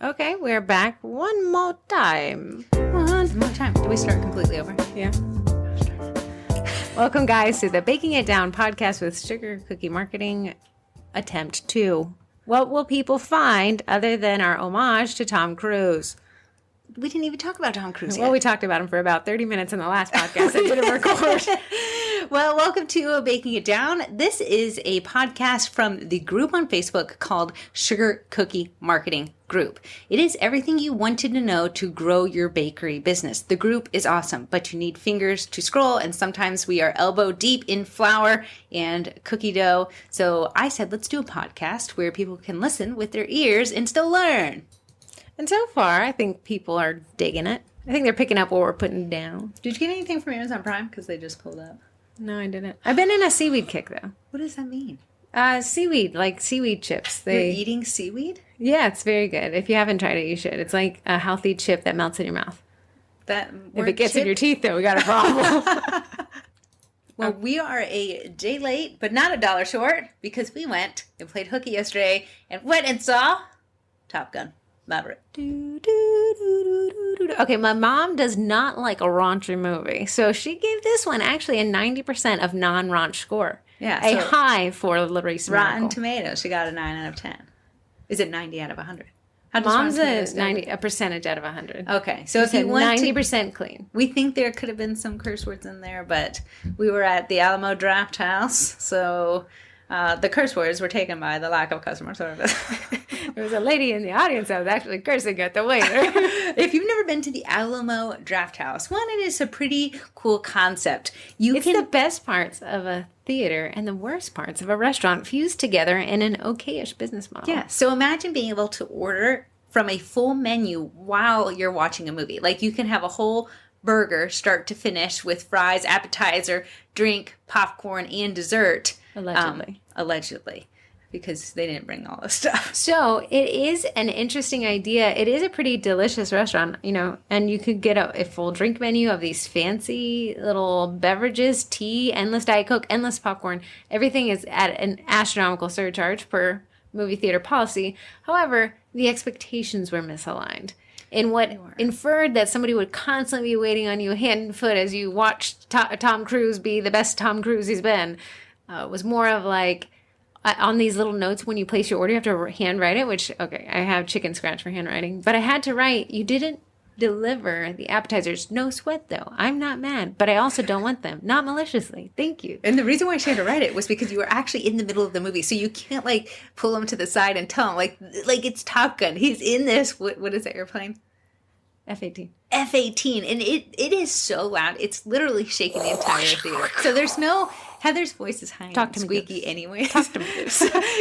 Okay, we're back one more time. One more time. Do we start completely over? Yeah. Welcome, guys, to the Baking It Down podcast with Sugar Cookie Marketing Attempt 2. What will people find other than our homage to Tom Cruise? We didn't even talk about Tom Cruise yet. Well, we talked about him for about 30 minutes in the last podcast. I didn't record. Well, welcome to Baking It Down. This is a podcast from the group on Facebook called Sugar Cookie Marketing Group. It is everything you wanted to know to grow your bakery business. The group is awesome, but you need fingers to scroll, and sometimes we are elbow deep in flour and cookie dough. So I said, let's do a podcast where people can listen with their ears and still learn. And so far, I think people are digging it. I think they're picking up what we're putting down. Did you get anything from Amazon Prime? Because they just pulled up. No, I didn't. I've been in a seaweed kick, though. What does that mean? Seaweed, like seaweed chips. You're eating seaweed? Yeah, it's very good. If you haven't tried it, you should. It's like a healthy chip that melts in your mouth. If it gets in your teeth, though, we got a problem. Well, we are a day late, but not a dollar short, because we went and played hooky yesterday and went and saw Top Gun Maverick. Okay, my mom does not like a raunchy movie, so she gave this one actually a 90% of non-raunch score. Yeah, a high for Larissa Rotten Tomatoes. She got a 9 out of 10. Is it 90 out of 100? How does Mom's a percentage out of 100. Okay, so if you you want 90% clean. We think there could have been some curse words in there, but we were at the Alamo Draft House, so the curse words were taken by the lack of customer service. There was a lady in the audience that was actually cursing at the waiter. If you've never been to the Alamo Draft House, one, it is a pretty cool concept. It's the best parts of a theater and the worst parts of a restaurant fused together in an okayish business model. Yeah, so imagine being able to order from a full menu while you're watching a movie. Like you can have a whole burger start to finish with fries, appetizer, drink, popcorn, and dessert. Allegedly. Because they didn't bring all this stuff. So it is an interesting idea. It is a pretty delicious restaurant, and you could get a full drink menu of these fancy little beverages, tea, endless Diet Coke, endless popcorn. Everything is at an astronomical surcharge per movie theater policy. However, the expectations were misaligned. In what inferred that somebody would constantly be waiting on you hand and foot as you watched Tom Cruise be the best Tom Cruise he's been, was more of like, on these little notes when you place your order, you have to handwrite it, which, okay, I have chicken scratch for handwriting. But I had to write, you didn't deliver the appetizers. No sweat, though. I'm not mad, but I also don't want them. Not maliciously. Thank you. And the reason why she had to write it was because you were actually in the middle of the movie. So you can't, pull him to the side and tell him, like it's Top Gun. He's in this, what is that airplane? F-18. F-18. And it is so loud. It's literally shaking the entire theater. So there's no... Heather's voice is high and squeaky anyway. Talk to me.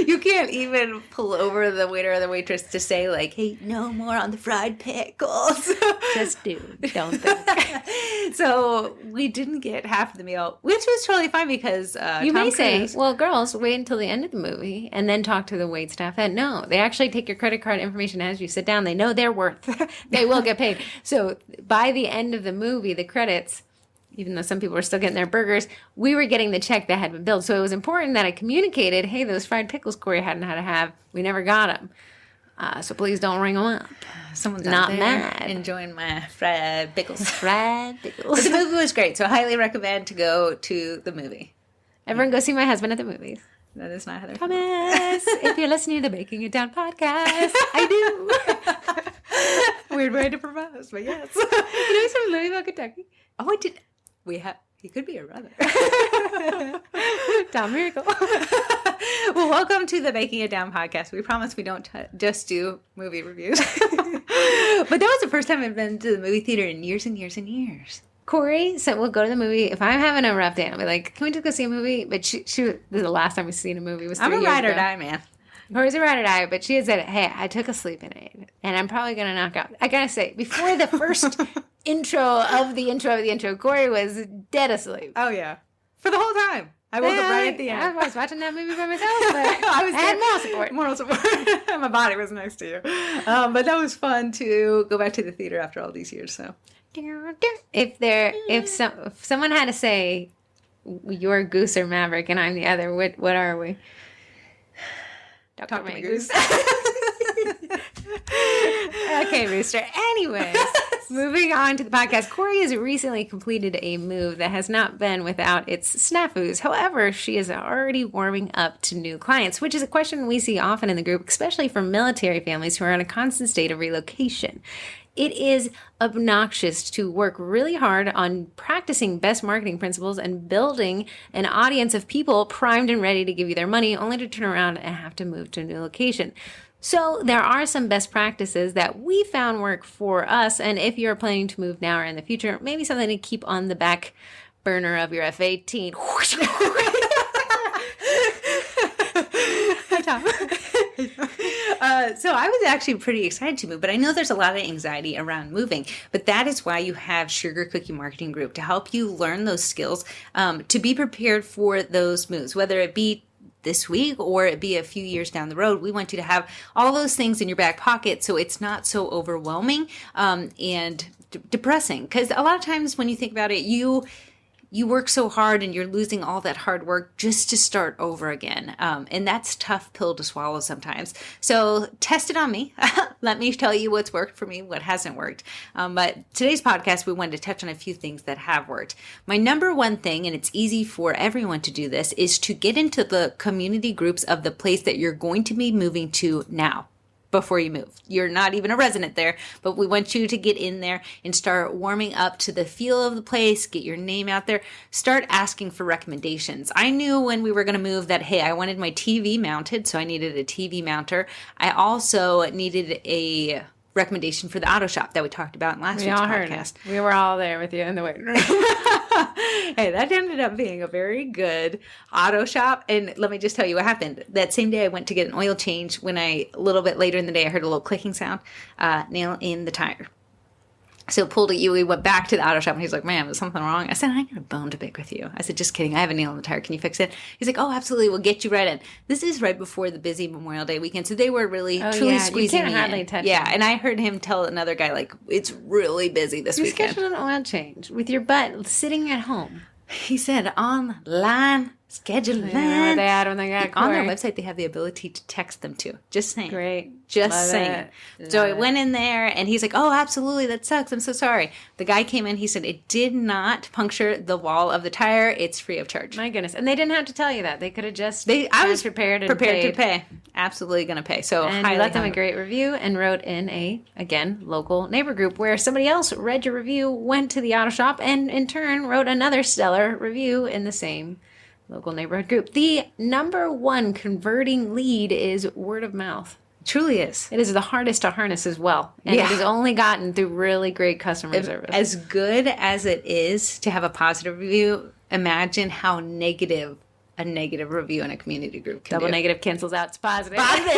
You can't even pull over the waiter or the waitress to say, hey, no more on the fried pickles. Just do. Don't think. So we didn't get half of the meal, which was totally fine because you may say, well, girls, wait until the end of the movie and then talk to the wait staff. And no, they actually take your credit card information as you sit down. They know their worth. They will get paid. So by the end of the movie, the credits... even though some people were still getting their burgers, we were getting the check that had been billed. So it was important that I communicated, hey, those fried pickles Corrie hadn't had to have, we never got them. So please don't ring them up. Someone's not there mad. Enjoying my fried pickles. Fried pickles. But the movie was great, so I highly recommend to go to the movie. Everyone go see my husband at the movies. That is not Heather. Thomas, if you're listening to the Baking It Down podcast, I do. Weird way to propose, but yes. You know he's from Louisville, Kentucky? Oh, I did. He could be a brother. Tom Miracle. Well, welcome to the Baking It Down podcast. We promise we don't just do movie reviews. But that was the first time I've been to the movie theater in years and years and years. Corrie said we'll go to the movie. If I'm having a rough day, I'll be like, can we just go see a movie? But she the last time we've seen a movie was 3 years ago. I'm a ride or die, man. Corrie's a ride or die, but she had said, hey, I took a sleeping aid, and I'm probably going to knock out. I got to say, before the first intro of the intro, Corrie was dead asleep. Oh, yeah. For the whole time. I woke up right at the end. I was watching that movie by myself, but I had moral support. My body was next to you. But that was fun to go back to the theater after all these years. So, if someone had to say you're Goose or Maverick and I'm the other, what are we? Talk to me, Goose. Okay, Rooster. Anyways, moving on to the podcast. Corrie has recently completed a move that has not been without its snafus. However, she is already warming up to new clients, which is a question we see often in the group, especially for military families who are in a constant state of relocation. It is obnoxious to work really hard on practicing best marketing principles and building an audience of people primed and ready to give you their money, only to turn around and have to move to a new location. So there are some best practices that we found work for us. And if you're planning to move now or in the future, maybe something to keep on the back burner of your F-18. Hi, Tom. So I was actually pretty excited to move, but I know there's a lot of anxiety around moving. But that is why you have Sugar Cookie Marketing Group to help you learn those skills to be prepared for those moves, whether it be this week or it be a few years down the road. We want you to have all those things in your back pocket so it's not so overwhelming and depressing. Because a lot of times when you think about it, you work so hard and you're losing all that hard work just to start over again. And that's a tough pill to swallow sometimes. So test it on me. Let me tell you what's worked for me, what hasn't worked. But today's podcast, we wanted to touch on a few things that have worked. My number one thing, and it's easy for everyone to do this, is to get into the community groups of the place that you're going to be moving to now. Before you move. You're not even a resident there, but we want you to get in there and start warming up to the feel of the place, get your name out there, start asking for recommendations. I knew when we were going to move that, hey, I wanted my TV mounted, so I needed a TV mounter. I also needed a recommendation for the auto shop that we talked about in last week's podcast. We were all there with you in the waiting room. Hey, that ended up being a very good auto shop. And let me just tell you what happened. That same day I went to get an oil change. When a little bit later in the day, I heard a little clicking sound, nail in the tire. So pulled at you, we went back to the auto shop and he's like, man, is something wrong? I said, I got a bone to pick with you. I said, just kidding. I have a nail in the tire. Can you fix it? He's like, oh, absolutely. We'll get you right in. This is right before the busy Memorial Day weekend. So they were really, truly squeezing me in. Yeah. And I heard him tell another guy, like, it's really busy this weekend. You scheduled an oil change with your butt sitting at home. He said, online scheduling. They had when they got on their website, they have the ability to text them too. Just saying. Great. Just saying. So I went in there and he's like, oh, absolutely. That sucks. I'm so sorry. The guy came in. He said, it did not puncture the wall of the tire. It's free of charge. My goodness. And they didn't have to tell you that. They could have just I was prepared to pay. Absolutely going to pay. So I left them a great review and wrote in a, again, local neighbor group where somebody else read your review, went to the auto shop, and in turn wrote another stellar review in the same local neighborhood group. The number one converting lead is word of mouth. It truly is. It is the hardest to harness as well. And it is only gotten through really great customer service. As good as it is to have a positive review, imagine how negative a negative review in a community group can Double negative cancels out. It's positive. Positive.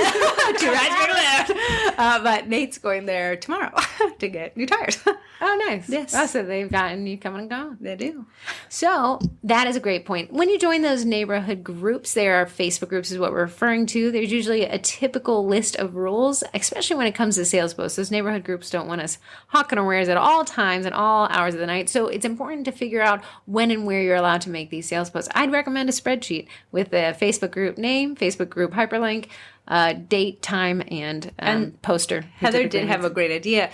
Two right, two left. But Nate's going there tomorrow to get new tires. Oh, nice. Yes. Oh, so they've gotten you coming and going. They do. So that is a great point. When you join those neighborhood groups, there are Facebook groups is what we're referring to. There's usually a typical list of rules, especially when it comes to sales posts. Those neighborhood groups don't want us hawking our wares at all times and all hours of the night. So it's important to figure out when and where you're allowed to make these sales posts. I'd recommend a spreadsheet with the Facebook group name, Facebook group hyperlink, date, time, and poster. Heather did have a great idea.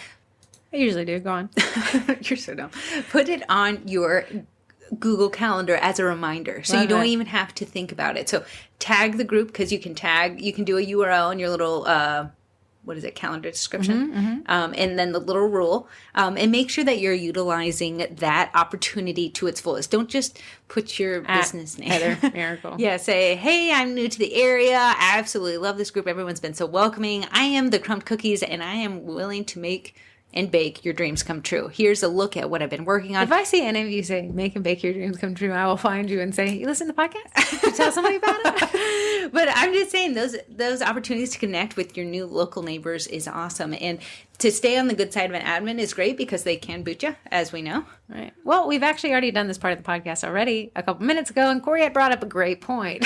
I usually do. Go on. You're so dumb. Put it on your Google Calendar as a reminder. So you don't even have to think about it. So tag the group because you can do a URL in your little, calendar description. And then the little rule. And make sure that you're utilizing that opportunity to its fullest. Don't just put your business name. Heather Miracle. Yeah, say, hey, I'm new to the area. I absolutely love this group. Everyone's been so welcoming. I am the Crumbed Cookies, and I am willing to make and bake your dreams come true. Here's a look at what I've been working on. If I see any of you say, make and bake your dreams come true, I will find you and say, you listen to the podcast? You tell somebody about it? But I'm just saying those opportunities to connect with your new local neighbors is awesome. And to stay on the good side of an admin is great because they can boot you, as we know. Right. Well, we've actually already done this part of the podcast already a couple minutes ago, and Corrie had brought up a great point.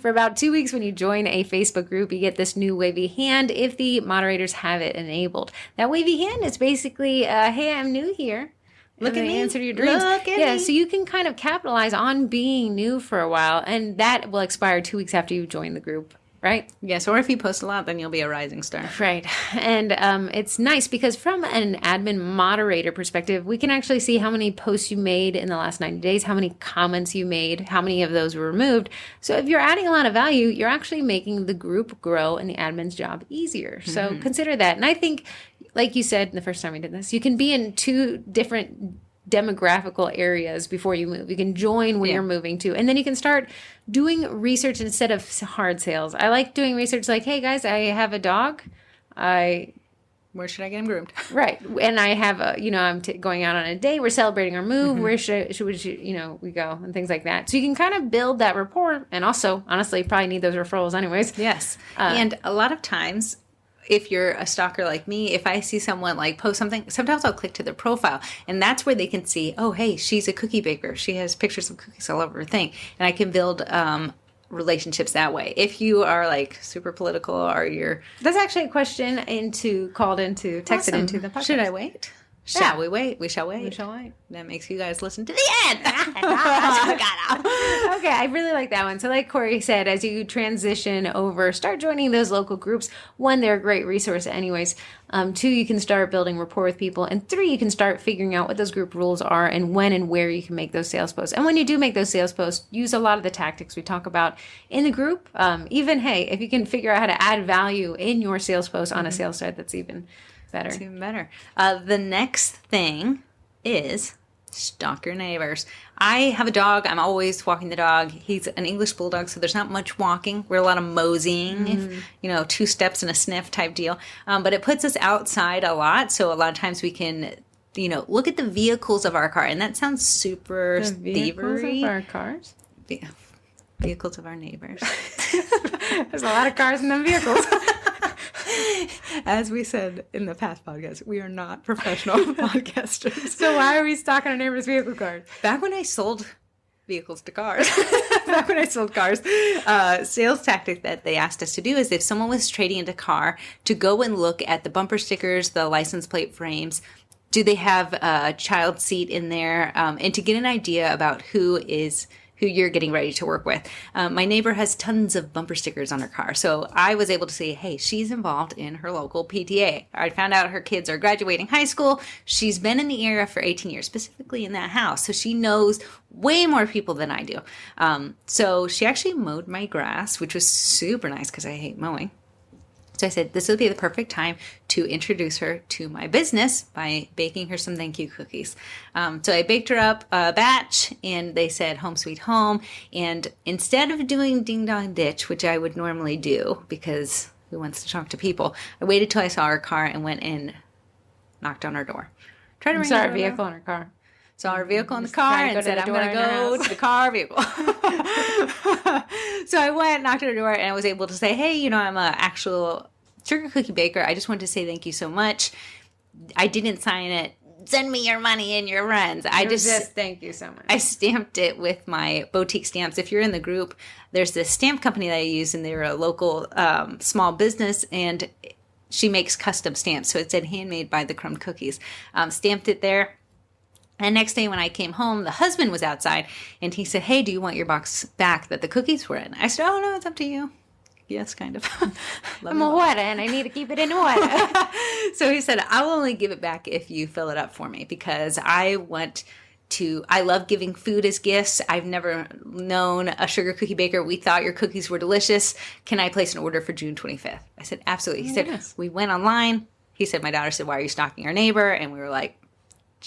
For about 2 weeks, when you join a Facebook group, you get this new wavy hand if the moderators have it enabled. That wavy hand is basically, hey, I'm new here. Look at me. Answer to your dreams. Look at me. So you can kind of capitalize on being new for a while, and that will expire 2 weeks after you join the group. right? Yes, or if you post a lot, then you'll be a rising star. Right. And it's nice because from an admin moderator perspective, we can actually see how many posts you made in the last 90 days, how many comments you made, how many of those were removed. So if you're adding a lot of value, you're actually making the group grow and the admin's job easier. So consider that. And I think, like you said the first time we did this, you can be in two different demographical areas before you move. You can join when you're moving to, and then you can start doing research instead of hard sales. I like doing research like, hey guys, I have a dog. Where should I get him groomed? Right. And I have I'm going out on a date. We're celebrating our move. Where should we go and things like that. So you can kind of build that rapport, and also honestly probably need those referrals anyways. Yes. And a lot of times, if you're a stalker like me, if I see someone like post something, sometimes I'll click to their profile, and that's where they can see, oh, hey, she's a cookie baker. She has pictures of cookies all over her thing. And I can build relationships that way. If you are like super political or you're... That's actually a question texted into the podcast. Should I wait? Shall we wait? We shall wait. We shall wait. That makes you guys listen to the end. Okay, I really like that one. So like Corrie said, as you transition over, start joining those local groups. One, they're a great resource anyways. Two, you can start building rapport with people. And three, you can start figuring out what those group rules are and when and where you can make those sales posts. And when you do make those sales posts, use a lot of the tactics we talk about in the group. Even, hey, if you can figure out how to add value in your sales post on a sales site, that's even better. It's even better. The next thing is stalk your neighbors. I have a dog. I'm always walking the dog. He's an English bulldog, so there's not much walking. We're a lot of moseying, 2 steps and a sniff type deal. But it puts us outside a lot, so a lot of times we can, look at the vehicles of our car. And that sounds super vehicles thievery. Of our cars? Vehicles of our neighbors. There's a lot of cars in them vehicles. As we said in the past podcast, we are not professional podcasters. So why are we stalking our neighbor's vehicle cars? Back when I sold vehicles to cars, sales tactic that they asked us to do is if someone was trading into a car, to go and look at the bumper stickers, the license plate frames. Do they have a child seat in there? And to get an idea about who you're getting ready to work with. My neighbor has tons of bumper stickers on her car. So I was able to say, hey, she's involved in her local PTA. I found out her kids are graduating high school. She's been in the area for 18 years, specifically in that house. So she knows way more people than I do. So she actually mowed my grass, which was super nice because I hate mowing. So I said, this would be the perfect time to introduce her to my business by baking her some thank you cookies. So I baked her up a batch, and they said home sweet home. And instead of doing ding dong ditch, which I would normally do because who wants to talk to people, I waited till I saw her car and went and knocked on her door. Tried to ring her vehicle in her car. Saw her vehicle in the car and said, I'm going to go to the car vehicle. So I went, knocked on her door, and I was able to say, hey, I'm an actual sugar cookie baker. I just wanted to say thank you so much. I didn't sign it. Send me your money and your runs. I just thank you so much. I stamped it with my boutique stamps. If you're in the group, there's this stamp company that I use, and they're a local small business, and she makes custom stamps. So it said handmade by the Crumb Cookies. Stamped it there. And next day when I came home, the husband was outside, and he said, hey, do you want your box back that the cookies were in? I said, oh, no, it's up to you. Yes, kind of. I'm a water, and I need to keep it in water. So he said, I'll only give it back if you fill it up for me, because I love giving food as gifts. I've never known a sugar cookie baker. We thought your cookies were delicious. Can I place an order for June 25th? I said, absolutely. He said, we went online. He said, my daughter said, why are you stalking our neighbor? And we were like,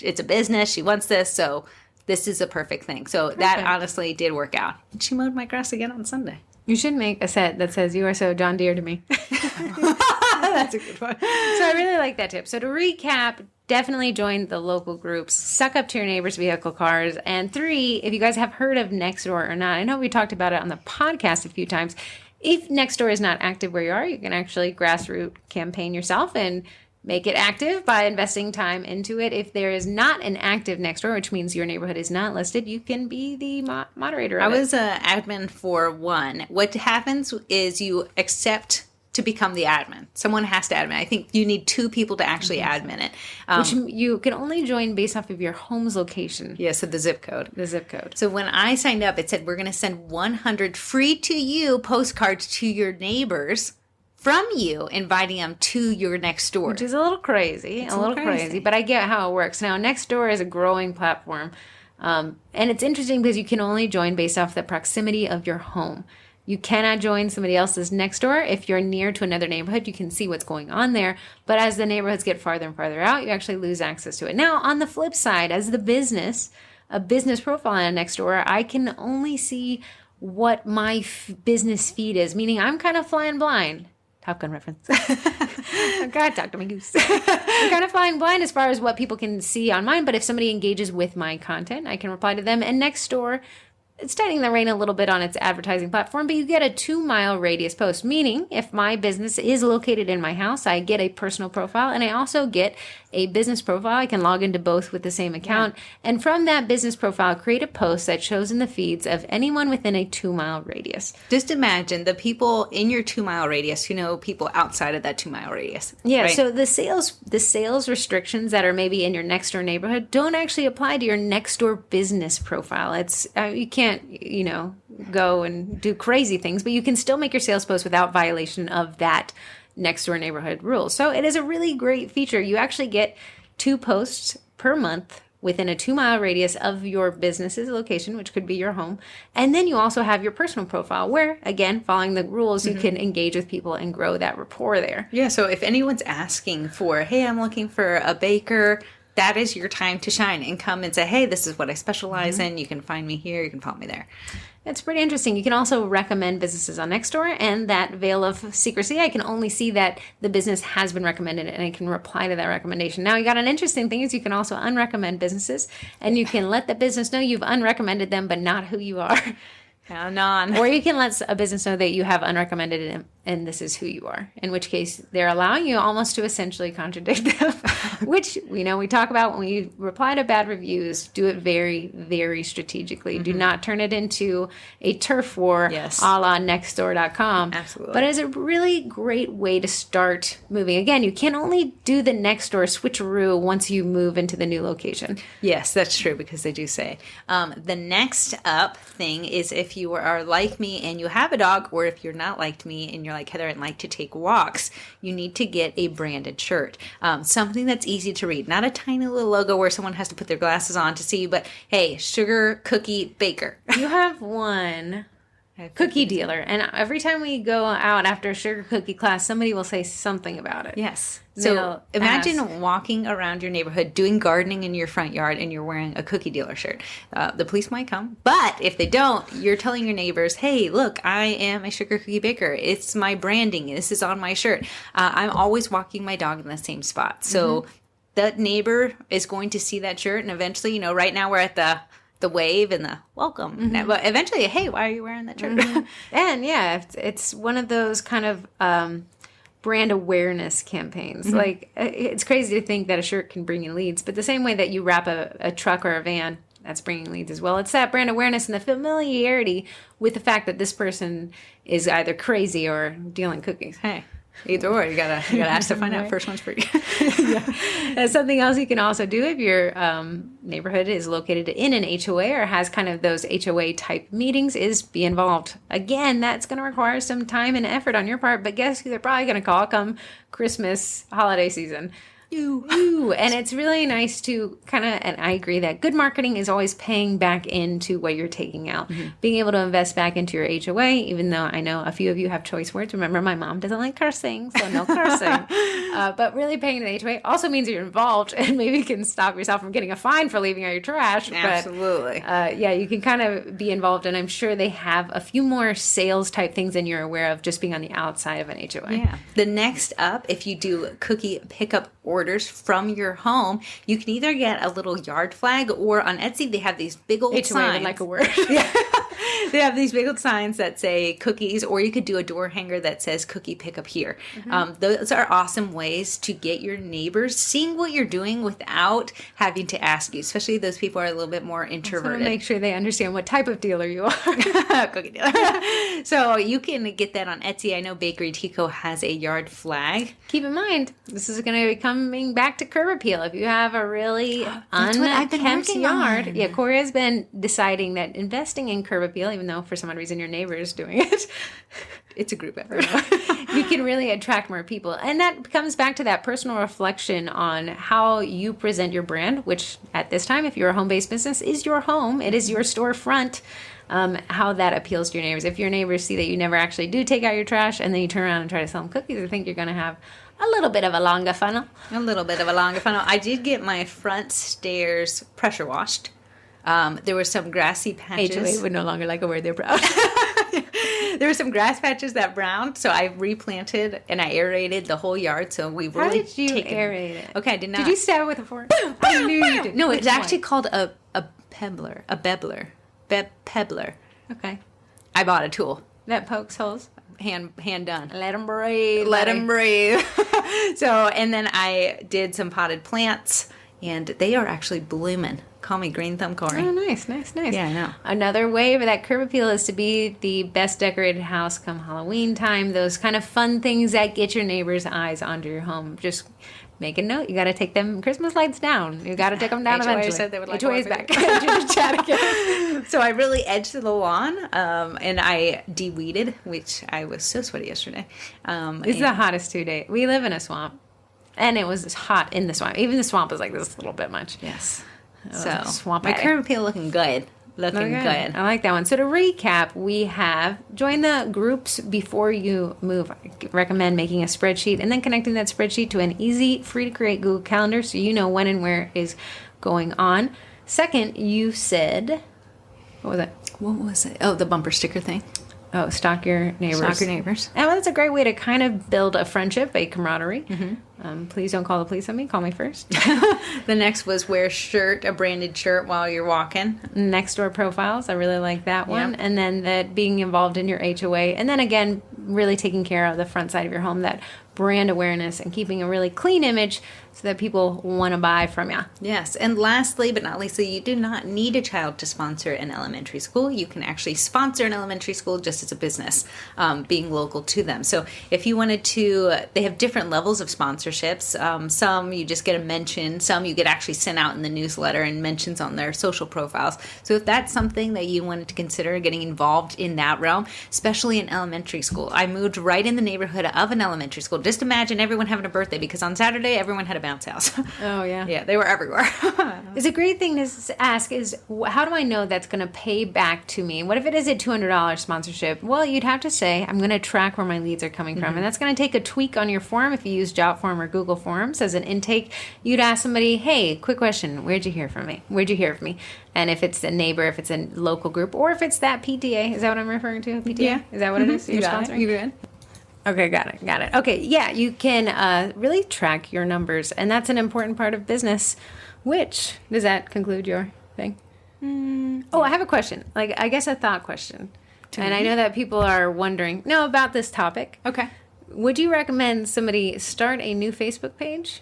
it's a business. She wants this. So this is a perfect thing. So that honestly did work out. And she mowed my grass again on Sunday. You should make a set that says, you are so John Deere to me. That's a good one. So I really like that tip. So to recap, definitely join the local groups, suck up to your neighbor's vehicle cars. And 3, if you guys have heard of Nextdoor or not, I know we talked about it on the podcast a few times. If Nextdoor is not active where you are, you can actually grassroots campaign yourself and make it active by investing time into it. If there is not an active Nextdoor, which means your neighborhood is not listed, you can be the moderator of it. I was an admin for one. What happens is you accept to become the admin. Someone has to admin. I think you need 2 people to actually admin it. Which you can only join based off of your home's location. Yeah, so the zip code. The zip code. So when I signed up, it said we're going to send 100 free to you postcards to your neighbors from you, inviting them to your next door. Which is a little crazy. A little crazy. But I get how it works. Now, Nextdoor is a growing platform. And it's interesting because you can only join based off the proximity of your home. You cannot join somebody else's Nextdoor. If you're near to another neighborhood, you can see what's going on there. But as the neighborhoods get farther and farther out, you actually lose access to it. Now, on the flip side, as a business profile on Nextdoor, I can only see what my business feed is, meaning I'm kind of flying blind. Top Gun reference. God, talk to me, goose. I'm kind of flying blind as far as what people can see on mine, but if somebody engages with my content, I can reply to them. And Nextdoor, it's starting to rain a little bit on its advertising platform, but you get a 2-mile radius post, meaning if my business is located in my house, I get a personal profile and I also get a business profile. I can log into both with the same account. Yeah. And from that business profile, create a post that shows in the feeds of anyone within a 2-mile radius. Just imagine the people in your 2-mile radius who know people outside of that 2-mile radius. Yeah, right? So the sales restrictions that are maybe in your next door neighborhood don't actually apply to your next door business profile. It's you can't, go and do crazy things, but you can still make your sales post without violation of that next door neighborhood rules. So it is a really great feature. You actually get 2 posts per month within a 2-mile radius of your business's location, which could be your home. And then you also have your personal profile where, again, following the rules, you can engage with people and grow that rapport there. Yeah, so if anyone's asking for, hey, I'm looking for a baker, that is your time to shine and come and say, hey, this is what I specialize in. You can find me here. You can follow me there. It's pretty interesting. You can also recommend businesses on Nextdoor, and that veil of secrecy, I can only see that the business has been recommended, and I can reply to that recommendation. Now, you got an interesting thing is you can also unrecommend businesses, and you can let the business know you've unrecommended them, but not who you are. Or you can let a business know that you have unrecommended them and this is who you are, in which case they're allowing you almost to essentially contradict them, which we talk about when we reply to bad reviews. Do it very, very strategically. Do not turn it into a turf war a la nextdoor.com. Absolutely. But it's a really great way to start moving. Again, you can only do the Nextdoor switcheroo once you move into the new location. Yes, that's true, because they do say. The next up thing is if you are like me and you have a dog, or if you're not like me and you're like Heather and like to take walks, you need to get a branded shirt. Something that's easy to read. Not a tiny little logo where someone has to put their glasses on to see, but hey, sugar cookie baker. You have one cookie dealer, and every time we go out after a sugar cookie class, somebody will say something about it. Yes. So imagine walking around your neighborhood doing gardening in your front yard and you're wearing a cookie dealer shirt. The police might come, but if they don't, you're telling your neighbors, hey, look, I am a sugar cookie baker. It's my branding. This is on my shirt. I'm always walking my dog in the same spot. So that neighbor is going to see that shirt, and eventually, right now we're at the wave and the welcome. But eventually, hey, why are you wearing that shirt? And yeah, it's one of those kind of brand awareness campaigns. Like, it's crazy to think that a shirt can bring you leads, but the same way that you wrap a truck or a van, that's bringing leads as well. It's that brand awareness and the familiarity with the fact that this person is either crazy or dealing cookies. Hey. Either or, you gotta ask to find out. First one's free. That's something else you can also do if your neighborhood is located in an HOA or has kind of those HOA type meetings, is be involved. Again, that's going to require some time and effort on your part, but guess who they're probably going to call come Christmas holiday season? You. And it's really nice to and I agree that good marketing is always paying back into what you're taking out. Being able to invest back into your HOA, even though I know a few of you have choice words. Remember, my mom doesn't like cursing, so no cursing. But really paying to the HOA also means you're involved, and maybe you can stop yourself from getting a fine for leaving out your trash. Absolutely. But, you can kind of be involved, and I'm sure they have a few more sales type things than you're aware of just being on the outside of an HOA. Yeah. The next up, if you do cookie pickup orders from your home, you can either get a little yard flag, or on Etsy they have these big old HOA signs. would like a word. They have these big old signs that say cookies, or you could do a door hanger that says cookie pickup here. Those are awesome ways to get your neighbors seeing what you're doing without having to ask you, especially those people are a little bit more introverted. Make sure they understand what type of dealer you are. Cookie dealer. So you can get that on Etsy. I know Bakery Tico has a yard flag. Keep in mind, this is going to be coming back to curb appeal. If you have a really unkempt yard. Yeah, Corrie has been deciding that investing in curb appeal, even though for some odd reason your neighbor is doing it, it's a group effort. You can really attract more people. And that comes back to that personal reflection on how you present your brand, which at this time, if you're a home-based business, is your home. It is your storefront. How that appeals to your neighbors. If your neighbors see that you never actually do take out your trash and then you turn around and try to sell them cookies, I think you're going to have a little bit of a longer funnel. A little bit of a longer funnel. I did get my front stairs pressure washed. There were some grassy patches. HOA would no longer like a word they're proud. There were some grass patches that browned, so I replanted and I aerated the whole yard. So we really How did you aerate it? Okay, I did not. Did you stab it with a fork? I knew you did. No, it's actually called a pebbler. A bebbler. Pebbler. Okay. I bought a tool. That pokes holes. Hand done. Let them breathe. Let them breathe. So, and then I did some potted plants, and they are actually blooming. Call me Green Thumb Corrie. Oh, nice. Yeah, I know. Another way for that curb appeal is to be the best decorated house come Halloween time. Those kind of fun things that get your neighbors' eyes onto your home. Just make a note. You got to take them Christmas lights down. You got to take them down eventually. Said they would like HOA's back. So I really edged the lawn, and I de-weeded, which I was so sweaty yesterday. It's the hottest 2 days. We live in a swamp, and it was hot in the swamp. Even the swamp was like this a little bit much. Yes. So swamp. My curb appeal looking good. Looking good. I like that one. So to recap, we have join the groups before you move. I recommend making a spreadsheet and then connecting that spreadsheet to an easy, free to create Google Calendar so you know when and where is going on. Second, you said, what was it? What was it? Oh, the bumper sticker thing. Oh, stalk your neighbors. Stalk your neighbors. And that's a great way to kind of build a friendship, a camaraderie. Please don't call the police on me. Call me first. The next was wear a branded shirt while you're walking. Next door profiles. I really like that one. Yep. And then that being involved in your HOA. And then again, really taking care of the front side of your home, that brand awareness and keeping a really clean image so that people want to buy from you. Yes. And lastly, but not leastly, you do not need a child to sponsor an elementary school. You can actually sponsor an elementary school just as a business, being local to them. So if you wanted to, they have different levels of sponsorships. Some you just get a mention. Some you get actually sent out in the newsletter and mentions on their social profiles. So if that's something that you wanted to consider getting involved in that realm, especially in elementary school. I moved right in the neighborhood of an elementary school. Just imagine everyone having a birthday because on Saturday, everyone had a bounce house. Oh, yeah. Yeah, they were everywhere. It's a great thing to ask is, how do I know that's going to pay back to me? What if it is a $200 sponsorship? Well, you'd have to say, I'm going to track where my leads are coming from. And that's going to take a tweak on your form. If you use Jotform or Google Forms as an intake, you'd ask somebody, hey, quick question, where'd you hear from me? Where'd you hear from me? And if it's a neighbor, if it's a local group, or if it's that PTA, is that what I'm referring to? PTA? Yeah. Is that what it is? You got it. You good? Okay, got it. Okay, yeah, you can really track your numbers, and that's an important part of business. Which, does that conclude your thing? Oh, I have a question. Like, I guess a thought question. And I know that people are wondering, about this topic. Okay. Would you recommend somebody start a new Facebook page?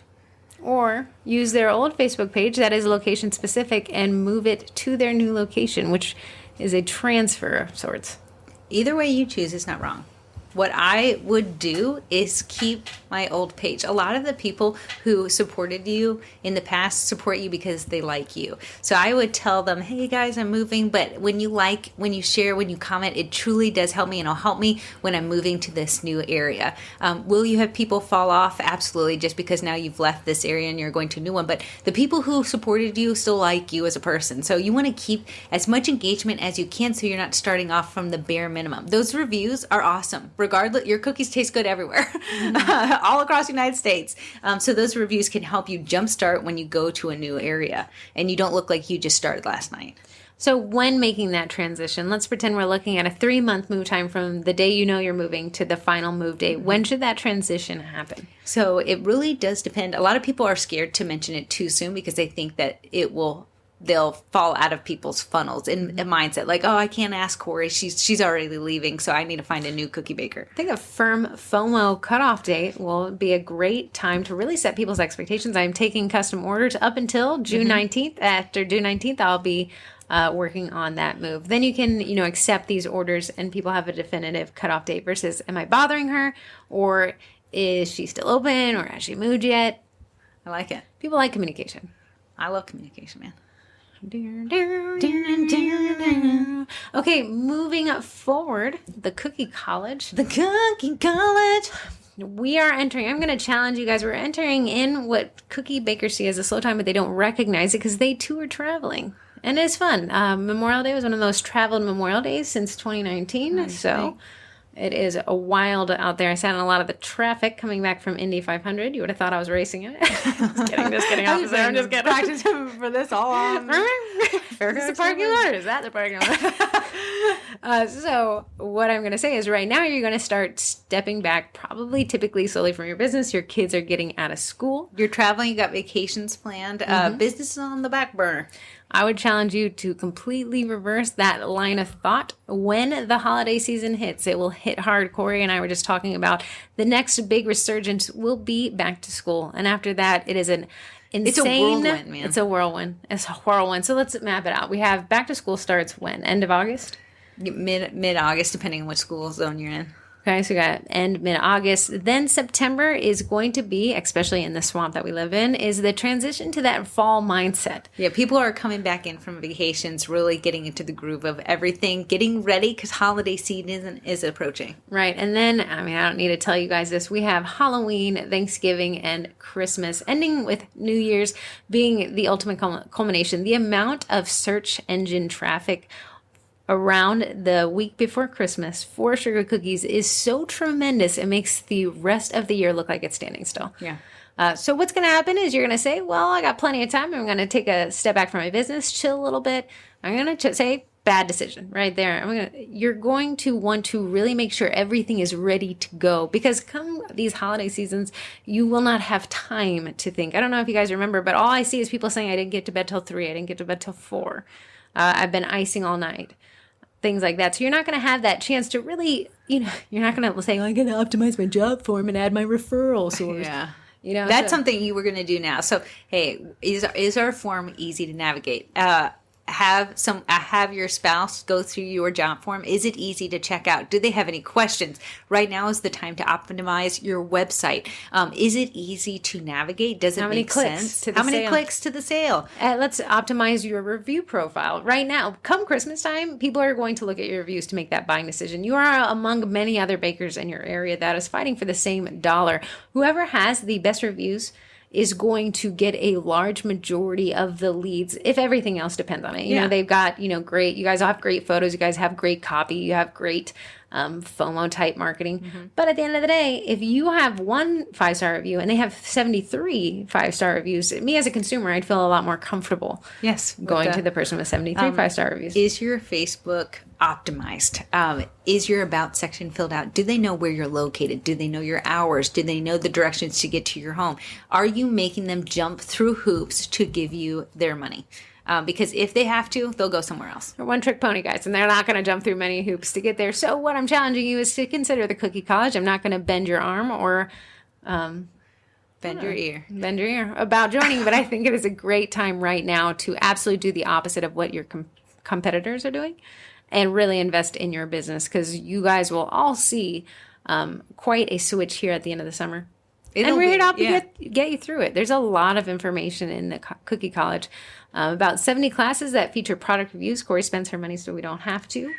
Or use their old Facebook page that is location specific and move it to their new location, which is a transfer of sorts? Either way you choose is not wrong. What I would do is keep my old page. A lot of the people who supported you in the past support you because they like you. So I would tell them, hey guys, I'm moving. But when you like, when you share, when you comment, it truly does help me, and it'll help me when I'm moving to this new area. Will you have people fall off? Absolutely, just because now you've left this area and you're going to a new one. But the people who supported you still like you as a person. So you want to keep as much engagement as you can so you're not starting off from the bare minimum. Those reviews are awesome. Regardless, your cookies taste good everywhere, all across the United States. So those reviews can help you jumpstart when you go to a new area and you don't look like you just started last night. So when making that transition, let's pretend we're looking at a 3-month move time from the day you know you're moving to the final move date. When should that transition happen? So it really does depend. A lot of people are scared to mention it too soon because they think that it will they'll fall out of people's funnels in a mindset like, oh, I can't ask Corrie. She's already leaving, so I need to find a new cookie baker. I think a firm FOMO cutoff date will be a great time to really set people's expectations. I'm taking custom orders up until June 19th. After June 19th, I'll be working on that move. Then you can, accept these orders and people have a definitive cutoff date versus, am I bothering her, or is she still open, or has she moved yet? I like it. People like communication. I love communication, man. Okay, moving forward, the Cookie College. The Cookie College. We are entering, I'm going to challenge you guys. We're entering in what cookie bakers see as a slow time, but they don't recognize it because they too are traveling. And it's fun. Memorial Day was one of the most traveled Memorial Days since 2019. Nice, so right? It is a wild out there. I sat in a lot of the traffic coming back from Indy 500. You would have thought I was racing it. Just kidding. Officer. I'm just kidding. Practice for this all on. Is the parking lot? Is that the parking lot? So what I'm going to say is right now you're going to start stepping back, probably typically slowly from your business. Your kids are getting out of school. You're traveling. You got vacations planned. Business is on the back burner. I would challenge you to completely reverse that line of thought. When the holiday season hits, it will hit hard. Corrie and I were just talking about the next big resurgence will be back to school. And after that, it is an insane... It's a whirlwind, man. It's a whirlwind. It's a whirlwind. So let's map it out. We have back to school starts when? End of August? Mid-August, depending on which school zone you're in. Okay, so we got end mid-August. Then September is going to be, especially in the swamp that we live in, is the transition to that fall mindset. Yeah, people are coming back in from vacations, really getting into the groove of everything, getting ready because holiday season is approaching. Right, and then, I don't need to tell you guys this, we have Halloween, Thanksgiving, and Christmas, ending with New Year's being the ultimate culmination. The amount of search engine traffic around the week before Christmas for sugar cookies is so tremendous. It makes the rest of the year look like it's standing still. Yeah. So what's going to happen is you're going to say, well, I got plenty of time. I'm going to take a step back from my business, chill a little bit. I'm going to say bad decision right there. You're going to want to really make sure everything is ready to go because come these holiday seasons, you will not have time to think. I don't know if you guys remember, but all I see is people saying I didn't get to bed till 3. I didn't get to bed till 4. I've been icing all night. Things like that. So you're not going to have that chance to really, you're not going to say, I'm going to optimize my job form and add my referral source. Yeah. That's something you were going to do now. So, hey, is our form easy to navigate? Have your spouse go through your job form. Is it easy to check out? Do they have any questions? Right now is the time to optimize your website. Is it easy to navigate? Does it make sense? How many clicks to the sale? Let's optimize your review profile. Right now, come Christmas time, people are going to look at your reviews to make that buying decision. You are among many other bakers in your area that is fighting for the same dollar. Whoever has the best reviews is going to get a large majority of the leads if everything else depends on it. You know, they've got, great, you guys have great photos, you guys have great copy, you have great FOMO type marketing. Mm-hmm. But at the end of the day, if you have one 5-star review and they have 73 5-star reviews, me as a consumer, I'd feel a lot more comfortable going to the person with 73 5-star reviews. Is your Facebook optimized? Is your about section filled out? Do they know where you're located? Do they know your hours? Do they know the directions to get to your home? Are you making them jump through hoops to give you their money? Because if they have to, they'll go somewhere else. They're one-trick pony, guys, and they're not going to jump through many hoops to get there. So what I'm challenging you is to consider the Cookie College. I'm not going to bend your arm or bend your ear about joining, but I think it is a great time right now to absolutely do the opposite of what your competitors are doing and really invest in your business because you guys will all see quite a switch here at the end of the summer. And we're here to help get you through it. There's a lot of information in the Cookie College. About 70 classes that feature product reviews. Corrie spends her money so we don't have to.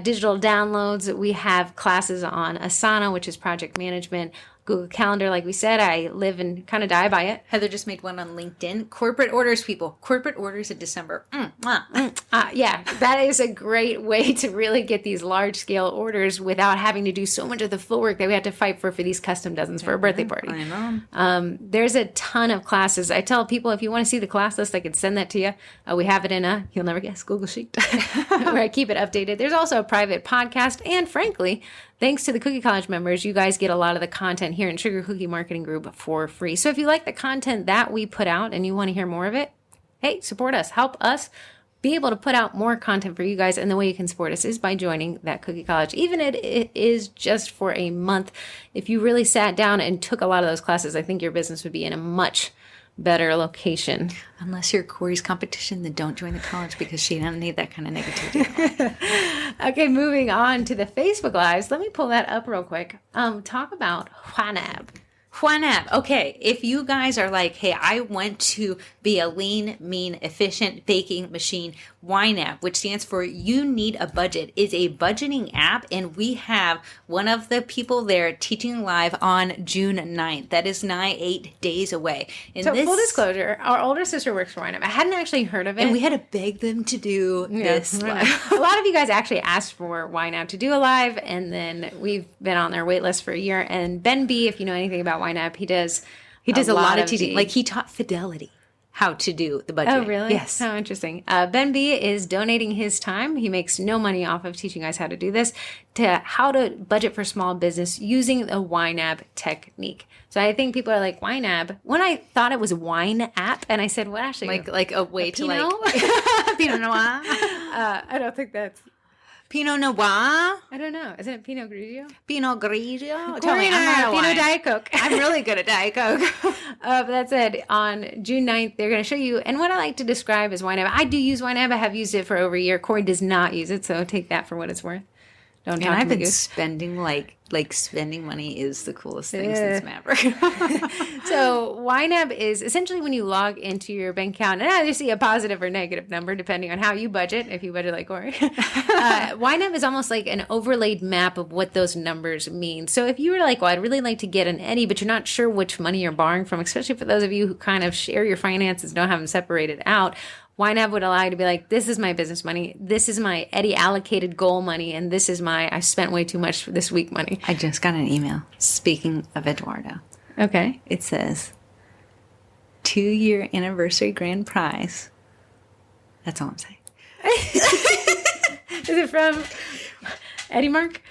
Digital downloads. We have classes on Asana, which is project management. Google Calendar, like we said, I live and kind of die by it. Heather just made one on LinkedIn. Corporate orders, people. Corporate orders in December. Yeah, that is a great way to really get these large-scale orders without having to do so much of the footwork that we had to fight for these custom dozens for a birthday party. I know. There's a ton of classes. I tell people, if you want to see the class list, I could send that to you. We have it in a, you'll never guess, Google Sheet, where I keep it updated. There's also a private podcast, and frankly, thanks to the Cookie College members, you guys get a lot of the content here in Sugar Cookie Marketing Group for free. So if you like the content that we put out and you want to hear more of it, hey, support us, help us be able to put out more content for you guys. And the way you can support us is by joining that Cookie College. Even if it is just for a month, if you really sat down and took a lot of those classes, I think your business would be in a much better location. Unless you're Corrie's competition, then don't join the college because she doesn't need that kind of negativity. Okay, moving on to the Facebook Lives. Let me pull that up real quick. Talk about whaaaaa. whaaaaa. Okay, if you guys are like, hey, I want to be a lean, mean, efficient baking machine, whaaaaa, which stands for You Need a Budget, is a budgeting app, and we have one of the people there teaching live on June 9th. That is nigh 8 days away. And so full disclosure, our older sister works for whaaaaa. I hadn't actually heard of it. And we had to beg them to do this live. A lot of you guys actually asked for whaaaaa to do a live, and then we've been on their wait list for a year. And Ben B, if you know anything about whaaaaa, he does a lot of teaching. Like he taught Fidelity how to do the budget. Oh, really? Yes. How interesting. Ben B is donating his time. He makes no money off of teaching guys how to do this, to how to budget for small business using the whaaaaa technique. So I think people are like, whaaaaa. When I thought it was wine app, and I said, what actually? Like a way to Pinot? like Pinot Noir. I don't think that's. Pinot Noir. I don't know. Isn't it Pinot Grigio? Pinot Grigio. Tell me, I'm not a Pinot Diet Coke. I'm really good at Diet Coke. But that said, on June 9th, they're going to show you, and what I like to describe as whaaaaa. I do use whaaaaa. I have used it for over a year. Corrie does not use it, so take that for what it's worth. Don't talk and to I've me, been Goose. spending like spending money is the coolest thing since Maverick. So whaaaaa is essentially when you log into your bank account, and you see a positive or negative number depending on how you budget. If you budget like Corrie, whaaaaa is almost like an overlaid map of what those numbers mean. So if you were like, well, I'd really like to get an Eddie, but you're not sure which money you're borrowing from, especially for those of you who kind of share your finances, don't have them separated out. whaaaaa would allow you to be like, this is my business money, this is my Eddie allocated goal money, and this is my I spent way too much for this week money. I just got an email. Speaking of Eduardo. Okay. It says 2-year anniversary grand prize. That's all I'm saying. Is it from Eddie Mark?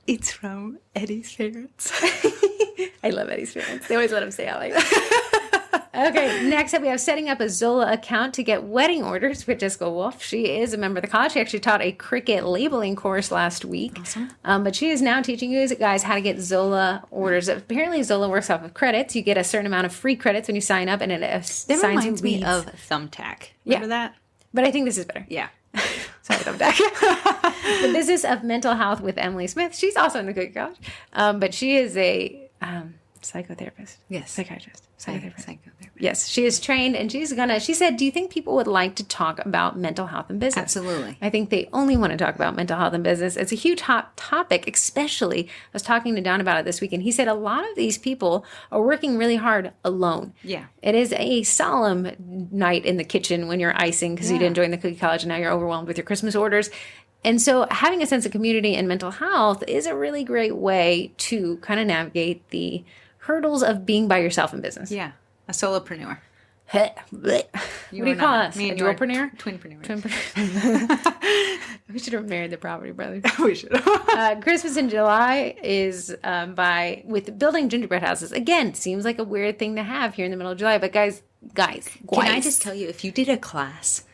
It's from Eddie's parents. I love Eddie's parents. They always let him say out like that. Okay, next up we have setting up a Zola account to get wedding orders with Jessica Wolf. She is a member of the college. She actually taught a Cricut labeling course last week. Awesome. But she is now teaching you guys how to get Zola orders. Apparently Zola works off of credits. You get a certain amount of free credits when you sign up, and it That reminds me of Thumbtack. Remember that? But I think this is better. Yeah. Sorry, Thumbtack. The Business of Mental Health with Emily Smith. She's also in the Cookie College. But she is a psychotherapist. Yes. Psychiatrist. Psychotherapist. Psychotherapist. Yes, she is trained, and she said, do you think people would like to talk about mental health and business? Absolutely. I think they only want to talk about mental health and business. It's a huge hot topic, especially, I was talking to Don about it this week, and he said a lot of these people are working really hard alone. Yeah. It is a solemn night in the kitchen when you're icing because you didn't join the Cookie College and now you're overwhelmed with your Christmas orders. And so having a sense of community and mental health is a really great way to kind of navigate the hurdles of being by yourself in business. Yeah. A solopreneur. What do you call us? Me A and you are dualpreneur? Twinpreneur. We should have married the Property Brothers. We should. Christmas in July is with building gingerbread houses. Again, seems like a weird thing to have here in the middle of July, but guys. Can I just tell you, if you did a class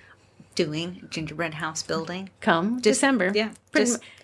doing gingerbread house building, December. Yeah.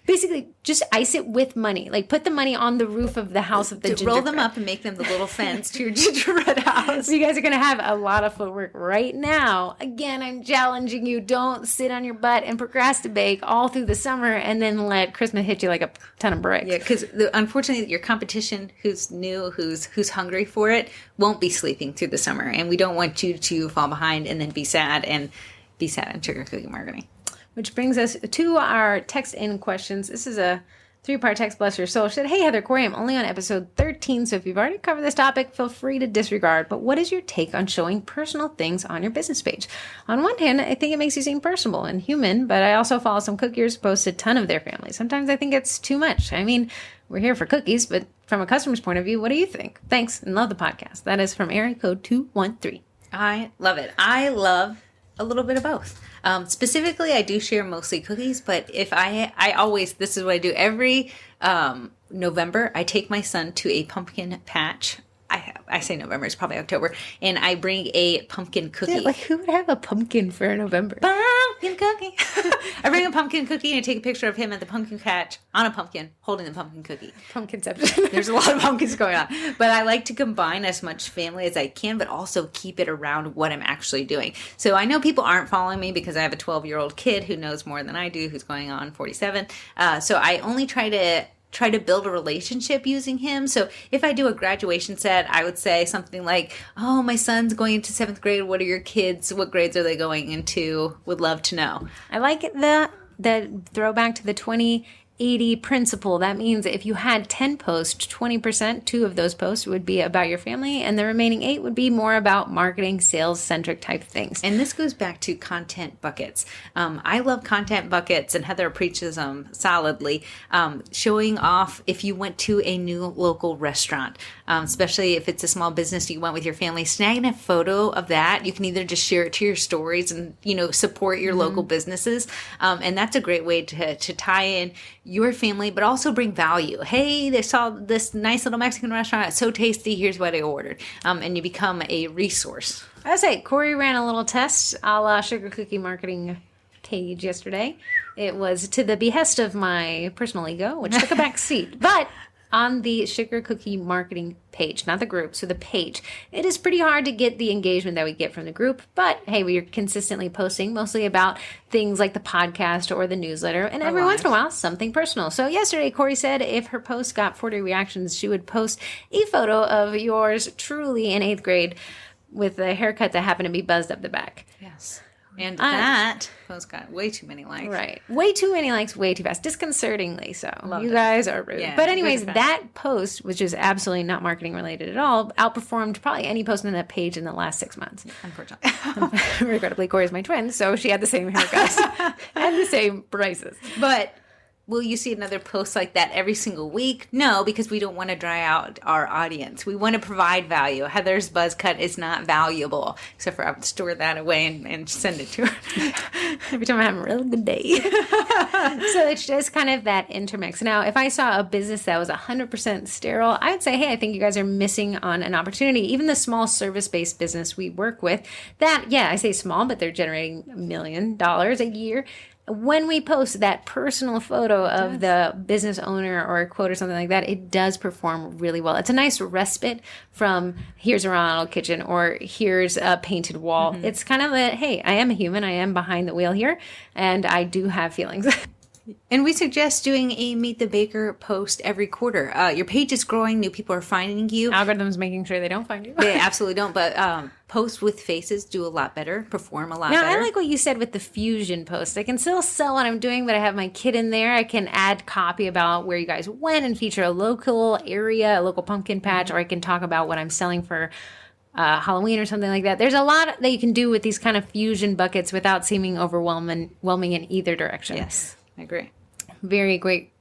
Basically, just ice it with money. Like, put the money on the roof of the house of the gingerbread. Roll them up and make them the little fence to your gingerbread house. So you guys are going to have a lot of footwork right now. Again, I'm challenging you. Don't sit on your butt and procrastinate all through the summer and then let Christmas hit you like a ton of bricks. Yeah, because unfortunately, your competition, who's new, who's hungry for it, won't be sleeping through the summer. And we don't want you to fall behind and then be sad in sugar cookie marketing. Which brings us to our text-in questions. This is a 3-part text, bless your soul. She said, hey, Heather, Corrie, I'm only on episode 13, so if you've already covered this topic, feel free to disregard. But what is your take on showing personal things on your business page? On one hand, I think it makes you seem personable and human, but I also follow some cookiers who post a ton of their family. Sometimes I think it's too much. I mean, we're here for cookies, but from a customer's point of view, what do you think? Thanks, and love the podcast. That is from area code 213. I love it. I love a little bit of both. Specifically, I do share mostly cookies, but if I always, this is what I do every November, I take my son to a pumpkin patch I say November, it's probably October, and I bring a pumpkin cookie. Dude, like, who would have a pumpkin for November? Pumpkin cookie. I bring a pumpkin cookie and I take a picture of him at the pumpkin patch on a pumpkin holding the pumpkin cookie. Pumpkinception. There's a lot of pumpkins going on. But I like to combine as much family as I can, but also keep it around what I'm actually doing. So I know people aren't following me because I have a 12-year-old kid who knows more than I do, who's going on 47. So I only try to build a relationship using him. So if I do a graduation set, I would say something like, oh, my son's going into 7th grade. What are your kids? What grades are they going into? Would love to know. I like the throwback to the 20-80 principle. That means if you had 10 posts, 20%, 2 of those posts would be about your family, and the remaining 8 would be more about marketing, sales-centric type things. And this goes back to content buckets. I love content buckets, and Heather preaches them solidly. Showing off if you went to a new local restaurant, especially if it's a small business you went with your family, snagging a photo of that. You can either just share it to your stories and, support your local businesses. And that's a great way to tie in your family, but also bring value. Hey, they saw this nice little Mexican restaurant. It's so tasty. Here's what I ordered. And you become a resource. I say, Corrie ran a little test a la sugar cookie marketing page yesterday. It was to the behest of my personal ego, which took a back seat. But on the sugar cookie marketing page, not the group, so the page, it is pretty hard to get the engagement that we get from the group. But hey, we are consistently posting mostly about things like the podcast or the newsletter, and every once in a while, something personal. So yesterday, Corrie said if her post got 40 reactions, she would post a photo of yours truly in 8th grade with a haircut that happened to be buzzed up the back. Yes. And that post got way too many likes. Right. Way too many likes, way too fast. Disconcertingly so. Loved you it. guys are rude. Yeah, but anyways, that post, which is absolutely not marketing related at all, outperformed probably any post on that page in the last 6 months. Unfortunately. Regrettably, Corey's my twin, so she had the same haircuts and the same prices. But will you see another post like that every single week? No, because we don't want to dry out our audience. We want to provide value. Heather's buzz cut is not valuable, except for I would store that away and send it to her every time I have a real good day. So it's just kind of that intermix. Now, if I saw a business that was 100% sterile, I would say, hey, I think you guys are missing on an opportunity. Even the small service-based business we work with, that, yeah, I say small, but they're generating $1 million a year. When we post that personal photo of the business owner or a quote or something like that, it does perform really well. It's a nice respite from here's a Ronald kitchen or here's a painted wall. Mm-hmm. It's kind of a, hey, I am a human. I am behind the wheel here, and I do have feelings. And we suggest doing a Meet the Baker post every quarter. Your page is growing. New people are finding you. Algorithms making sure they don't find you. They absolutely don't. But posts with faces do a lot better, perform a lot better. I like what you said with the fusion post. I can still sell what I'm doing, but I have my kid in there. I can add copy about where you guys went and feature a local area, a local pumpkin patch, or I can talk about what I'm selling for Halloween or something like that. There's a lot that you can do with these kind of fusion buckets without seeming overwhelming in either direction. Yes. I agree. Very great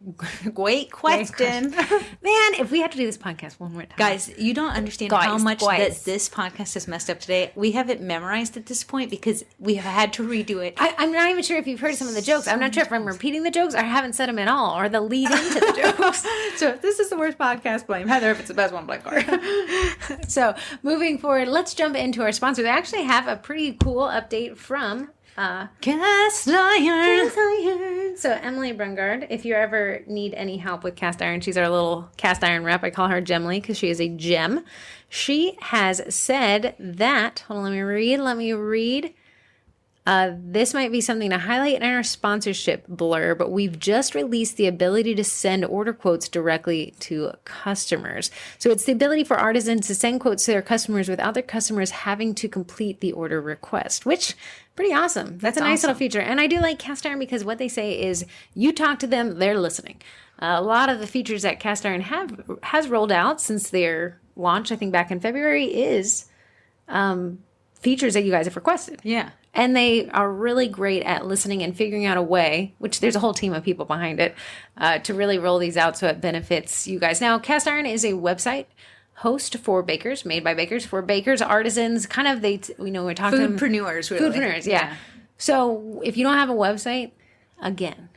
question. Man, if we had to do this podcast one more time. Guys, you don't understand how much that this podcast has messed up today. We have it memorized at this point because we have had to redo it. I'm not even sure if you've heard some of the jokes. I'm not sure if I'm repeating the jokes or I haven't said them at all or the lead into the jokes. So if this is the worst podcast, blame Heather. If it's the best one, blame Corrie. So moving forward, let's jump into our sponsor. They actually have a pretty cool update from cast iron. So Emily Brungard, if you ever need any help with cast iron, she's our little cast iron rep. I call her Gemly because she is a gem. She has said that, hold on, let me read. This might be something to highlight in our sponsorship blurb, but we've just released the ability to send order quotes directly to customers. So it's the ability for artisans to send quotes to their customers without their customers having to complete the order request, which pretty awesome. That's a nice little feature. And I do like cast iron because what they say is you talk to them, they're listening. A lot of the features that cast iron has rolled out since their launch, I think back in February, is features that you guys have requested. Yeah. And they are really great at listening and figuring out a way, which there's a whole team of people behind it, to really roll these out so it benefits you guys. Now, Cast Iron is a website host for bakers, made by bakers, for bakers, artisans, kind of we're talking foodpreneurs, really. Foodpreneurs, yeah. So if you don't have a website, again,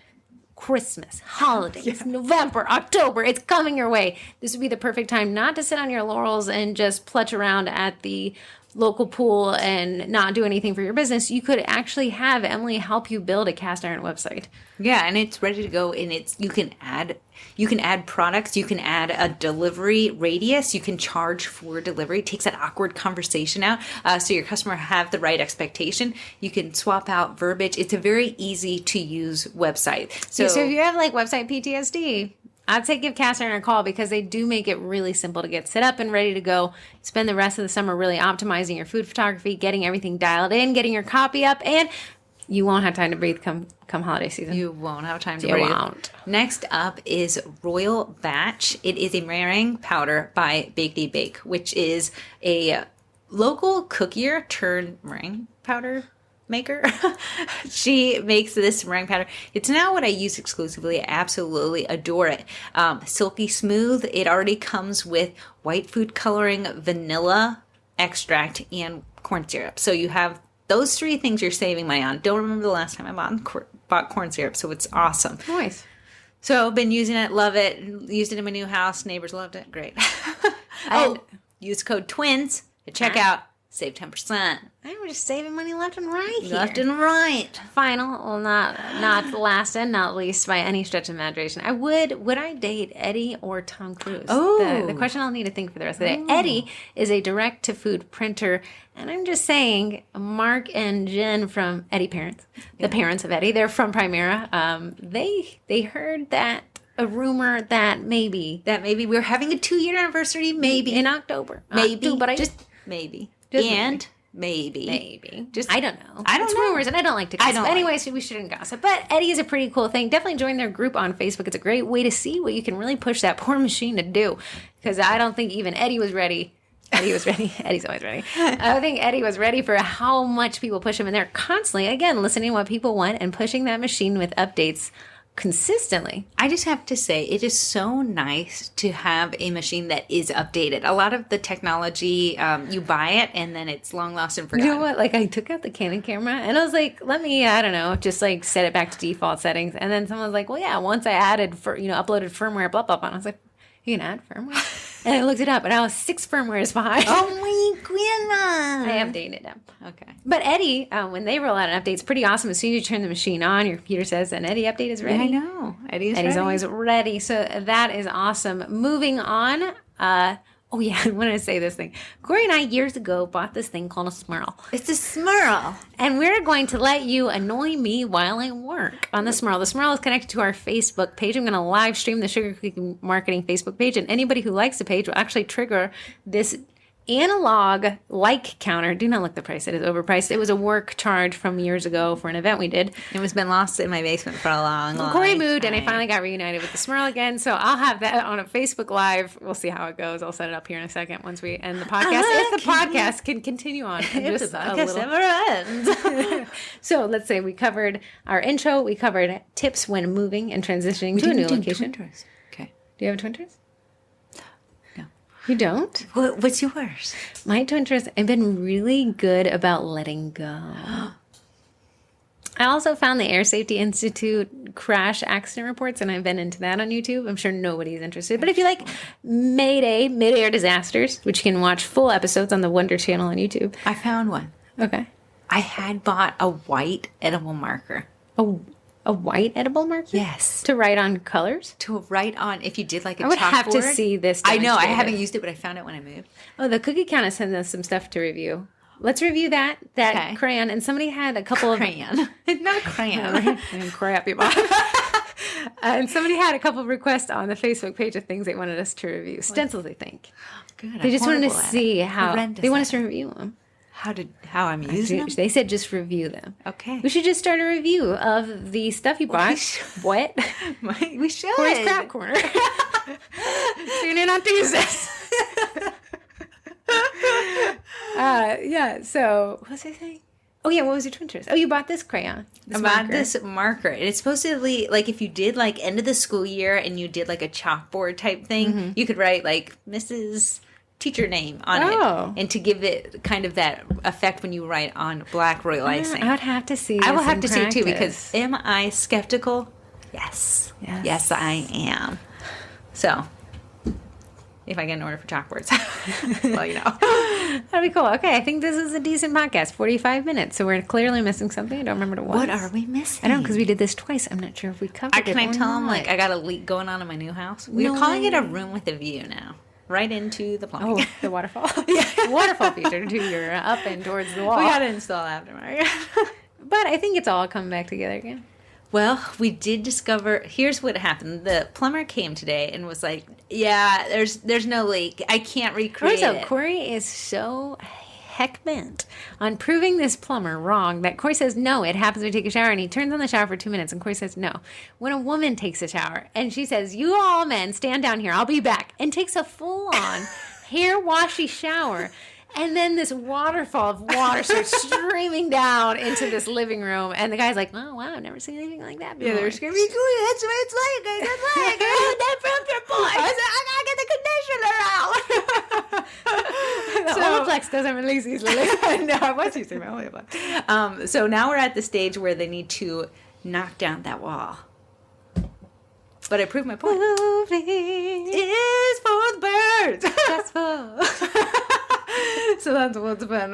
Christmas, holidays, November, October, it's coming your way. This would be the perfect time not to sit on your laurels and just plutch around at the local pool and not do anything for your business. You could actually have Emily help you build a cast iron website. Yeah, and it's ready to go, and you can add products, you can add a delivery radius, you can charge for delivery. It takes that awkward conversation out, so your customer have the right expectation. You can swap out verbiage. It's a very easy to use website. So if you have like website PTSD, I'd say give Cast Iron a call because they do make it really simple to get set up and ready to go. Spend the rest of the summer really optimizing your food photography, getting everything dialed in, getting your copy up, and you won't have time to breathe come holiday season. You won't have time to breathe. Won't. Next up is Royal Batch. It is a meringue powder by Bakery Bake, which is a local cookier turned meringue powder maker. She makes this meringue powder. It's now what I use exclusively. I absolutely adore it. Silky smooth. It already comes with white food coloring, vanilla extract, and corn syrup. So you have those three things you're saving money on. Don't remember the last time I bought corn syrup, so it's awesome. Nice. So I've been using it, love it. Used it in my new house. Neighbors loved it. Great. Use code TWINS at checkout. Save 10%. We're just saving money left and right here. Left and right. Final, well, not last and not least by any stretch of imagination. Would I date Eddie or Tom Cruise? Oh. The question I'll need to think for the rest of the day. Eddie is a direct-to-food printer, and I'm just saying, Mark and Jen from Eddie Parents, the parents of Eddie, they're from Primera. They heard that a rumor that maybe we're having a 2-year anniversary, maybe in October. Maybe, but maybe. Maybe. Just I don't know. I don't know. Rumors, and I don't like to gossip. Anyway, so we shouldn't gossip. But Eddie is a pretty cool thing. Definitely join their group on Facebook. It's a great way to see what you can really push that poor machine to do. Because I don't think even Eddie was ready. Eddie was ready. Eddie's always ready. I think Eddie was ready for how much people push him. And they're constantly, again, listening to what people want and pushing that machine with updates consistently. I just have to say, it is so nice to have a machine that is updated. A lot of the technology, you buy it and then it's long lost and forgotten. You know what? Like, I took out the Canon camera and I was like, let me, I don't know, just like set it back to default settings. And then someone was like, well, yeah, once I added, uploaded firmware, blah, blah, blah. And I was like, you can add firmware? And I looked it up and I was 6 firmwares behind. Oh my goodness. I updated them. Okay. But Eddie, when they roll out an update, it's pretty awesome. As soon as you turn the machine on, your computer says an Eddie update is ready. Yeah, I know. Eddie's ready. Always ready. So that is awesome. Moving on. Oh, yeah, I want to say this thing. Corrie and I, years ago, bought this thing called a Smurl. It's a Smurl. And we're going to let you annoy me while I work on the Smurl. The Smurl is connected to our Facebook page. I'm going to live stream the Sugar Cookie Marketing Facebook page. And anybody who likes the page will actually trigger this analog like counter. Do not look the price. It is overpriced. It was a work charge from years ago for an event we did. It was been lost in my basement for a long Corrie moved and I finally got reunited with the Smurl again. So I'll have that on a Facebook Live. We'll see how it goes. I'll set it up here in a second once we end the podcast. If the podcast can continue on. If the podcast never ends. So let's say we covered our intro. We covered tips when moving and transitioning to a new location. Twinters. Okay. Do you have a Twinters? You don't? What's yours? My Twinters, I've been really good about letting go. I also found the Air Safety Institute crash accident reports, and I've been into that on YouTube. I'm sure nobody's interested. But if you like Mayday, mid-air disasters, which you can watch full episodes on the Wonder channel on YouTube. I found one. Okay. I had bought a white edible marker. A white edible marker? Yes. To write on colors? To write on, if you did like a chalkboard. I would have to see this. I know, I haven't used it, but I found it when I moved. Oh, the Cookie Counter sent us some stuff to review. Let's review that okay. Crayon. And somebody had a couple of... Crayon. It's not a crayon. Crap, you bought. And somebody had a couple of requests on the Facebook page of things they wanted us to review. Stencils, I think. Good. They just wanted to see how... They want us to review them. How I'm using them? They said just review them. Okay. We should just start a review of the stuff you bought. What? We should. Corrie's Crap Corner. Tune in on Tuesdays. Yeah, so what was I saying? Oh, yeah, what was your Twinters? Oh, you bought this crayon. I bought this marker. And it's supposedly, like, if you did, like, end of the school year and you did, like, a chalkboard type thing, you could write, like, Mrs. Teacher name on it, and to give it kind of that effect when you write on black royal icing. I would have to see this I will have to practice. see it too, because am I skeptical? Yes. Yes. Yes, I am. So, if I get an order for chalkboards, well, you know. That'd be cool. Okay, I think this is a decent podcast. 45 minutes. So we're clearly missing something. I don't remember what it was. What are we missing? I don't know, because we did this twice. I'm not sure if we covered it. Can I or tell them, not. like, I got a leak going on in my new house? We're No calling it a way. room with a view now. Right into the plumbing. Oh, the waterfall. Yeah. Waterfall feature to your up and towards the wall. We got to install aftermarket. But I think it's all coming back together again. Well, we did discover, here's what happened. The plumber came today and was like, yeah, there's no leak. I can't recreate Also, it. Corrie is so heck bent on proving this plumber wrong that Corrie says, no, it happens when you take a shower. And he turns on the shower for 2 minutes. And Corrie says, no. When a woman takes a shower and she says, you all men, stand down here. I'll be back. And takes a full-on hair washy shower. And then this waterfall of water starts streaming down into this living room. And the guy's like, oh, wow, I've never seen anything like that before. Yeah, they're screaming, that's what it's like, guys. That's like, that from your boy. I gotta get the conditioner out. The Olaplex doesn't release easily. No, I was using my Olaplex. So now we're at the stage where they need to knock down that wall. But I proved my point. Moving Is for the birds. just for... So that's what's been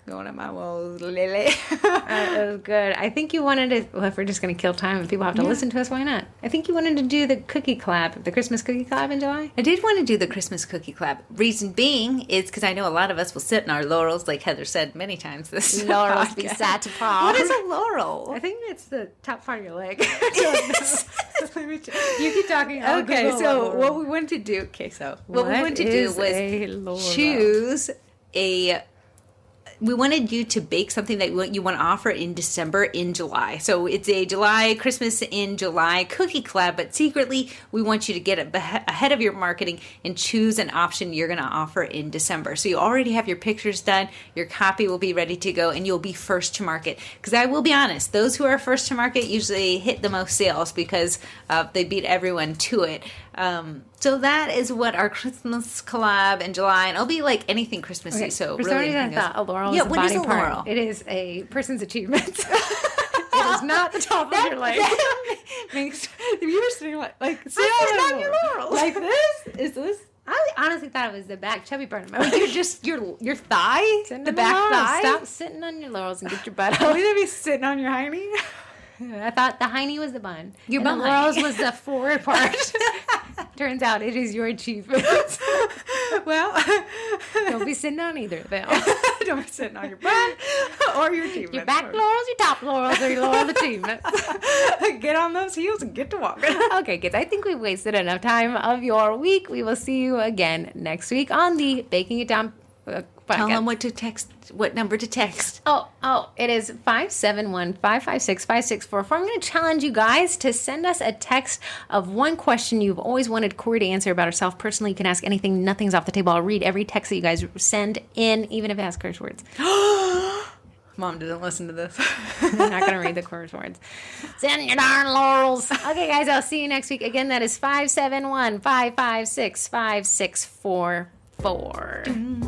going at my walls lately. That was good. I think you wanted to, well, if we're just going to kill time and people have to listen to us, why not? I think you wanted to do the cookie collab, the Christmas cookie collab in July. I did want to do the Christmas cookie collab. Reason being is because I know a lot of us will sit in our laurels, like Heather said many times this Laurels podcast. be sat to palm. What is a laurel? I think it's the top part of your leg. You keep talking. I'll Okay, Google so laurel. what we wanted to do, what we wanted to do is was a laurel? choose we wanted you to bake something that you want to offer in December in July. So it's a July, Christmas in July cookie collab, but secretly we want you to get ahead of your marketing and choose an option you're going to offer in December. So you already have your pictures done, your copy will be ready to go, and you'll be first to market. Because I will be honest, those who are first to market usually hit the most sales because they beat everyone to it. So that is what our Christmas collab in July, and it'll be like anything Christmassy. Okay. So For really some reason, I anything thought a laurel Yeah, is a what body is a part. laurel? It is a person's achievement. It is not the top of your leg. makes if you were sitting like sit on on your your laurels like this. Is this? I honestly thought it was the back chubby part of my Like leg. you're just your thigh, Sitting the on back laurels. thigh. Stop sitting on your laurels and get your butt Are out. we gonna be sitting on your hiney? I thought the hiney was the bun. Your and bun the laurels hiney. was the forward part. Turns out it is your achievement. Well, Don't be sitting on either of them. don't be sitting on your butt or your achievements. Your back laurels, your top laurels, or your laurel achievements. Get on those heels and get to walking. Okay, kids, I think we've wasted enough time of your week. We will see you again next week on the Baking It Down podcast. Tell them what to text, what number to text. Oh, it is 571-556-5644. I'm going to challenge you guys to send us a text of one question you've always wanted Corrie to answer about herself personally. You can ask anything. Nothing's off the table. I'll read every text that you guys send in, even if it has curse words. Mom didn't listen to this. I'm not going to read the curse words. Send your darn laurels. Okay, guys, I'll see you next week. Again, that is 571-556-5644.